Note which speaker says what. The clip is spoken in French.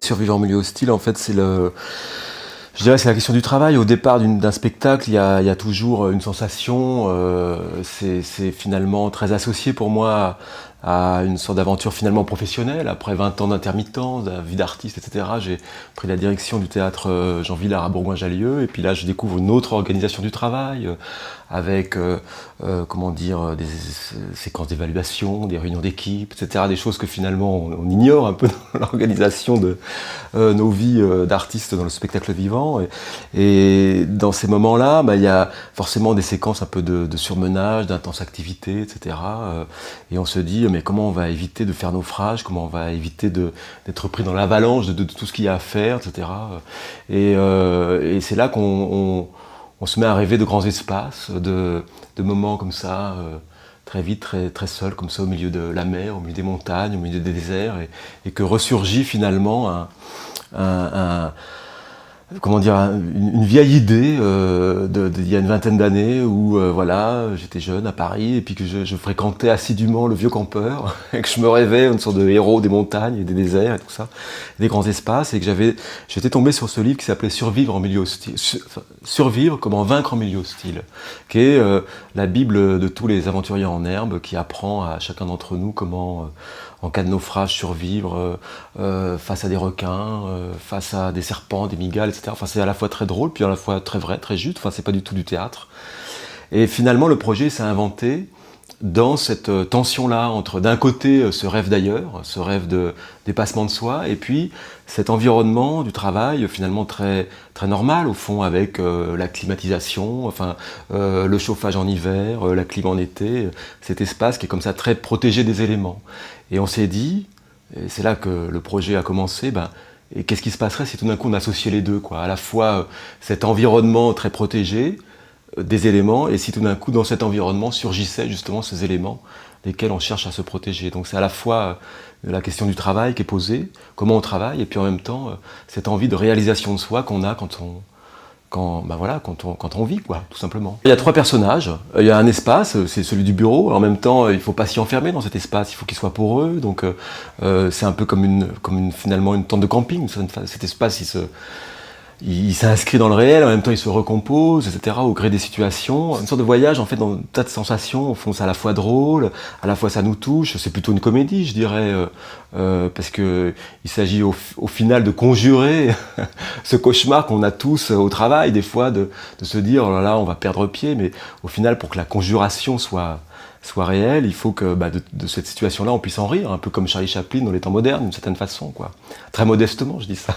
Speaker 1: Survivre en milieu hostile, en fait, je dirais, c'est la question du travail. Au départ d'un spectacle, il y a toujours une sensation. C'est finalement très associé pour moi à une sorte d'aventure finalement professionnelle. Après 20 ans d'intermittence, de vie d'artiste, etc., j'ai pris la direction du théâtre Jean Vilar à Bourgoin-Jallieu. Et puis là, je découvre une autre organisation du travail avec, comment dire, des séquences d'évaluation, des réunions d'équipe, etc., des choses que finalement on ignore un peu dans l'organisation de nos vies d'artistes dans le spectacle vivant. Et dans ces moments-là, il y a forcément des séquences un peu de surmenage, d'intense activité, etc. Et on se dit, mais comment on va éviter de faire naufrage, comment on va éviter d'être pris dans l'avalanche de tout ce qu'il y a à faire, etc. Et c'est là qu'on se met à rêver de grands espaces, de moments comme ça, très vite, très seul, comme ça, au milieu de la mer, au milieu des montagnes, au milieu des déserts, et que ressurgit finalement comment dire, une vieille idée d'il y a une vingtaine d'années où voilà, j'étais jeune à Paris et puis que je fréquentais assidûment le Vieux Campeur et que je me rêvais une sorte de héros des montagnes et des déserts et tout ça, des grands espaces, et que j'étais tombé sur ce livre qui s'appelait Survivre en milieu hostile, Survivre, comment vaincre en milieu hostile, qui est la Bible de tous les aventuriers en herbe, qui apprend à chacun d'entre nous comment en cas de naufrage survivre face à des requins, face à des serpents, des migales, etc. Enfin, c'est à la fois très drôle, puis à la fois très vrai, très juste. Enfin, c'est pas du tout du théâtre. Et finalement, le projet s'est inventé dans cette tension-là entre, d'un côté, ce rêve d'ailleurs, ce rêve de dépassement de soi, et puis cet environnement du travail, finalement très, très normal, au fond, avec la climatisation, enfin, le chauffage en hiver, la clim en été, cet espace qui est comme ça très protégé des éléments. Et on s'est dit, et c'est là que le projet a commencé, et qu'est-ce qui se passerait si tout d'un coup on associait les deux, quoi, à la fois cet environnement très protégé, des éléments, et si tout d'un coup dans cet environnement surgissaient justement ces éléments desquels on cherche à se protéger. Donc c'est à la fois la question du travail qui est posée, comment on travaille, et puis en même temps cette envie de réalisation de soi qu'on a quand on vit, quoi, tout simplement. Il y a 3 personnages, il y a un espace, c'est celui du bureau, en même temps il ne faut pas s'y enfermer dans cet espace, il faut qu'il soit poreux, donc c'est un peu comme finalement une tente de camping, cet espace il s'inscrit dans le réel, en même temps il se recompose, etc., au gré des situations. Une sorte de voyage, en fait, dans un tas de sensations. Au fond, c'est à la fois drôle, à la fois ça nous touche. C'est plutôt une comédie, je dirais, parce que il s'agit au final de conjurer ce cauchemar qu'on a tous au travail, des fois, de se dire, oh là là, on va perdre pied. Mais au final, pour que la conjuration soit réelle, il faut que de cette situation-là, on puisse en rire, un peu comme Charlie Chaplin dans les temps modernes, d'une certaine façon, quoi. Très modestement, je dis ça.